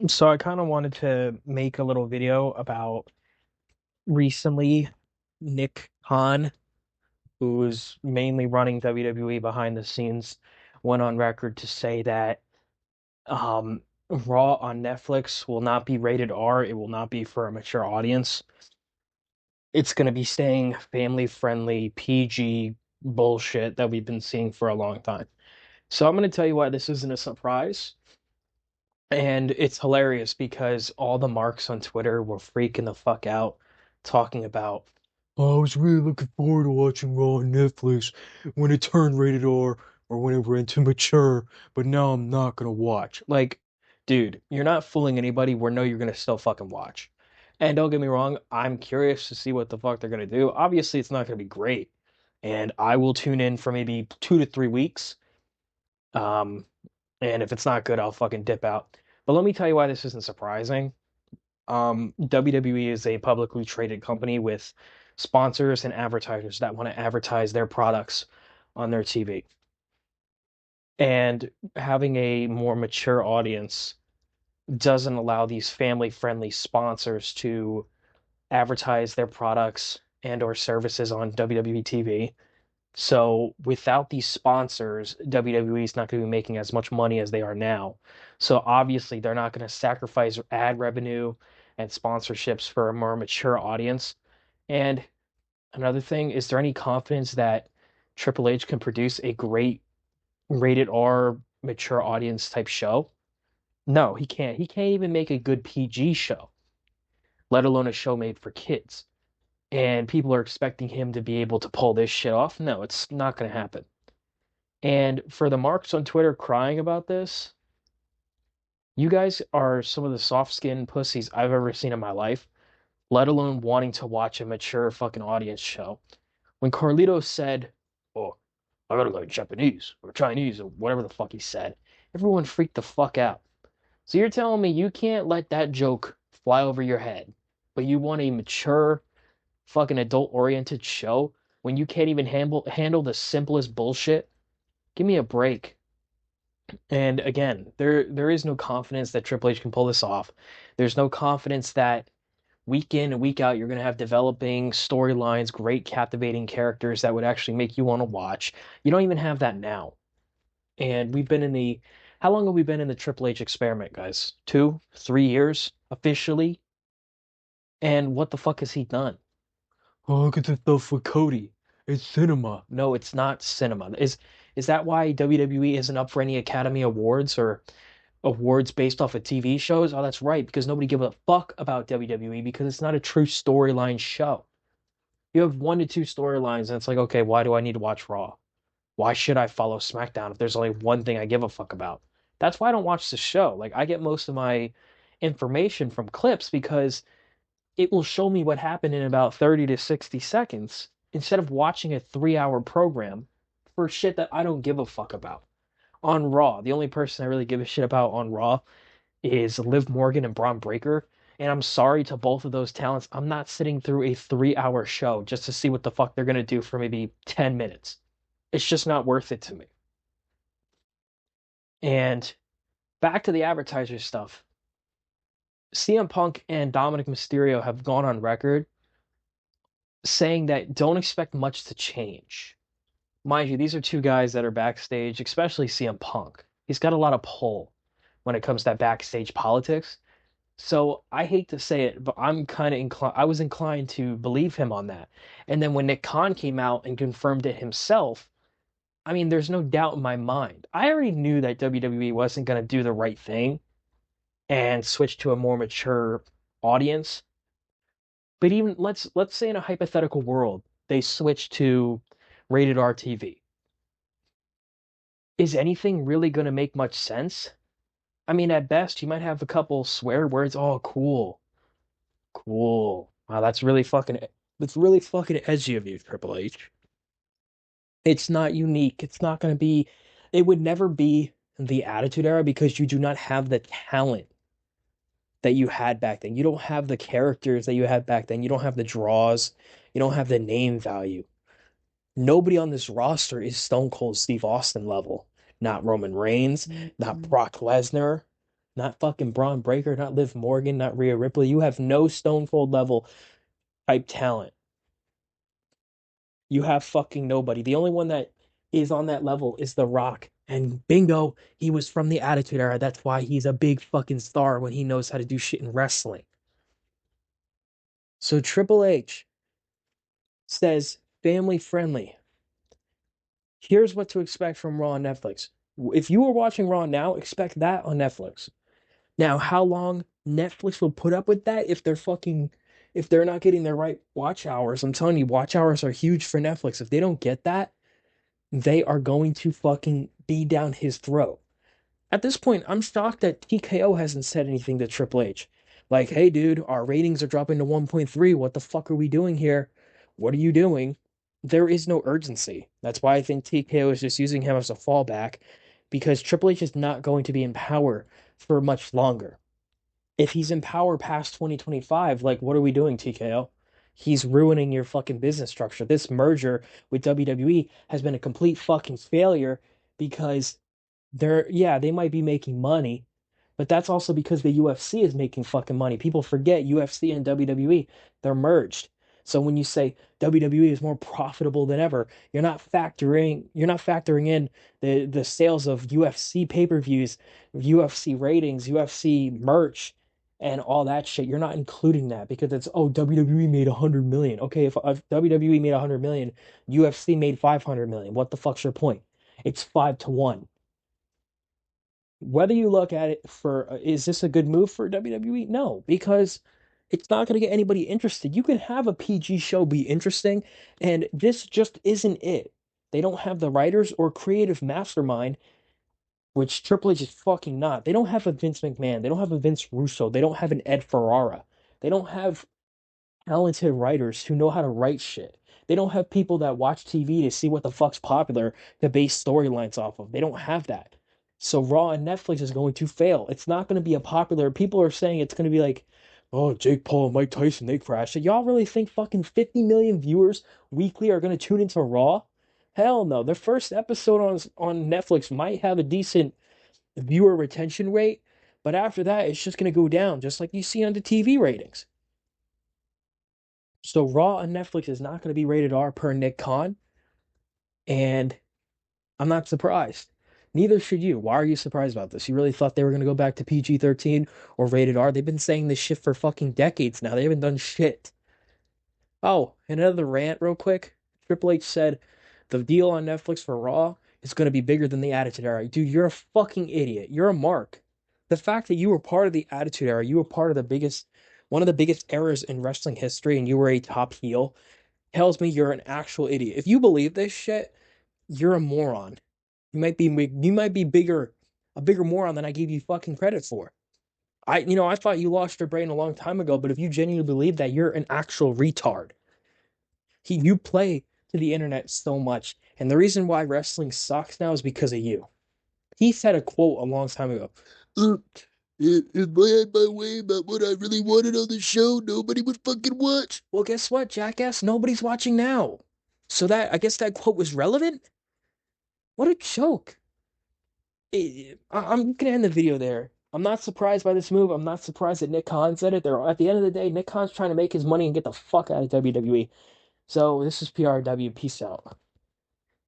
So I kind of wanted to make a little video about recently Nick Khan, who was mainly running WWE behind the scenes, went on record to say that Raw on Netflix will not be rated R. It will not be for a mature audience. It's going to be staying family friendly, PG bullshit that we've been seeing for a long time. So I'm going to tell you why this isn't a surprise. And it's hilarious because all the marks on Twitter were freaking the fuck out talking about, oh, I was really looking forward to watching Raw on Netflix when it turned rated R or when it went to mature, but now I'm not gonna watch. Like, dude, you're not fooling anybody. We know you're gonna still fucking watch. And don't get me wrong, I'm curious to see what the fuck they're gonna do. Obviously, it's not gonna be great. And I will tune in for maybe 2 to 3 weeks. Um, and if it's not good, I'll fucking dip out. But let me tell you why this isn't surprising. WWE is a publicly traded company with sponsors and advertisers that want to advertise their products on their TV. And having a more mature audience doesn't allow these family-friendly sponsors to advertise their products and or services on WWE TV. So without these sponsors, WWE is not going to be making as much money as they are now. So obviously, they're not going to sacrifice ad revenue and sponsorships for a more mature audience. And another thing, is there any confidence that Triple H can produce a great rated R mature audience type show? No, he can't. He can't even make a good PG show, let alone a show made for kids. And people are expecting him to be able to pull this shit off. No, it's not going to happen. And for the marks on Twitter crying about this, you guys are some of the soft-skinned pussies I've ever seen in my life, let alone wanting to watch a mature fucking audience show. When Carlito said, "Oh, I gotta go Japanese or Chinese or whatever the fuck he said," everyone freaked the fuck out. So you're telling me you can't let that joke fly over your head, but you want a mature, fucking adult-oriented show when you can't even handle the simplest bullshit? Give me a break. And again, there is no confidence that Triple H can pull this off. There's no confidence that week in and week out you're going to have developing storylines, great captivating characters that would actually make you want to watch. You don't even have that now. And we've been in the how long have we been in the Triple H experiment, guys? 2, 3 years officially? And what the fuck has he done? Oh, look at the stuff with Cody. It's cinema. No, it's not cinema. Is that why WWE isn't up for any Academy Awards or awards based off of TV shows? Oh, that's right, because nobody gives a fuck about WWE because it's not a true storyline show. You have 1 to 2 storylines, and it's like, okay, why do I need to watch Raw? Why should I follow SmackDown if there's only one thing I give a fuck about? That's why I don't watch the show. Like, I get most of my information from clips because it will show me what happened in about 30 to 60 seconds instead of watching a 3 hour program for shit that I don't give a fuck about. On Raw, the only person I really give a shit about on Raw is Liv Morgan and Braun Breaker. And I'm sorry to both of those talents. I'm not sitting through a 3 hour show just to see what the fuck they're going to do for maybe 10 minutes. It's just not worth it to me. And back to the advertiser stuff. CM Punk and Dominic Mysterio have gone on record saying that don't expect much to change. Mind you, these are two guys that are backstage, especially CM Punk. He's got a lot of pull when it comes to backstage politics. So I hate to say it, but I'm kind of inclined. I was inclined to believe him on that. And then when Nick Khan came out and confirmed it himself, I mean, there's no doubt in my mind. I already knew that WWE wasn't going to do the right thing and switch to a more mature audience. But even let's say in a hypothetical world, they switch to rated R TV. Is anything really going to make much sense? I mean, at best, you might have a couple swear words. Oh, cool. Cool. Wow, that's really fucking edgy of you, Triple H. It's not unique. It's not going to be, it would never be the Attitude Era because you do not have the talent that you had back then. You don't have the characters that you had back then. You don't have the draws. You don't have the name value. Nobody on this roster is Stone Cold Steve Austin level. Not Roman Reigns, not Brock Lesnar, Not fucking Braun Breaker, not Liv Morgan, not Rhea Ripley. You have no Stone Cold level type talent. You have fucking nobody. The only one that is on that level is The Rock. And bingo, he was from the Attitude Era. That's why he's a big fucking star when he knows how to do shit in wrestling. So Triple H says family friendly. Here's what to expect from Raw on Netflix. If you are watching Raw now, expect that on Netflix. Now, how long Netflix will put up with that if they're not getting their right watch hours? I'm telling you, watch hours are huge for Netflix. If they don't get that, they are going to fucking be down his throat. At this point, I'm shocked that TKO hasn't said anything to Triple H. Like, hey, dude, our ratings are dropping to 1.3. What the fuck are we doing here? What are you doing? There is no urgency. That's why I think TKO is just using him as a fallback because Triple H is not going to be in power for much longer. If he's in power past 2025, like, what are we doing, TKO? He's ruining your fucking business structure. This merger with WWE has been a complete fucking failure because yeah, they might be making money, but that's also because the UFC is making fucking money. People forget UFC and WWE, they're merged. So when you say WWE is more profitable than ever, you're not factoring in the sales of UFC pay-per-views, UFC ratings, UFC merch, and all that shit. You're not including that because it's WWE made 100 million. Okay, if WWE made 100 million, UFC made 500 million. What the fuck's your point? It's 5 to 1. Whether you look at it for is this a good move for WWE? No, because it's not going to get anybody interested. You can have a PG show be interesting, and this just isn't it. They don't have the writers or creative mastermind, which Triple H is fucking not. They don't have a Vince McMahon. They don't have a Vince Russo. They don't have an Ed Ferrara. They don't have talented writers who know how to write shit. They don't have people that watch TV to see what the fuck's popular to base storylines off of. They don't have that. So Raw and Netflix is going to fail. It's not going to be a popular. People are saying it's going to be like, oh, Jake Paul and Mike Tyson, they crashed it. Y'all really think fucking 50 million viewers weekly are going to tune into Raw? Hell no. Their first episode on Netflix might have a decent viewer retention rate, but after that, it's just going to go down, just like you see on the TV ratings. So Raw on Netflix is not going to be rated R per Nick Khan, and I'm not surprised. Neither should you. Why are you surprised about this? You really thought they were going to go back to PG-13 or rated R? They've been saying this shit for fucking decades now. They haven't done shit. Oh, another rant real quick. Triple H said the deal on Netflix for Raw is going to be bigger than the Attitude Era. Dude, you're a fucking idiot. You're a mark. The fact that you were part of the Attitude Era, you were part of one of the biggest eras in wrestling history, and you were a top heel, tells me you're an actual idiot. If you believe this shit, you're a moron. You might be a bigger moron than I gave you fucking credit for. I thought you lost your brain a long time ago, but if you genuinely believe that, you're an actual retard. You play to the internet so much, and the reason why wrestling sucks now is because of you. He said a quote a long time ago. Uh, if I had my way about what I really wanted on the show, nobody would fucking watch. Well, guess what, jackass? Nobody's watching now. So I guess that quote was relevant? What a joke. I'm gonna end the video there. I'm not surprised by this move. I'm not surprised that Nick Khan said it. At the end of the day, Nick Khan's trying to make his money and get the fuck out of WWE. So this is PRW. Peace out.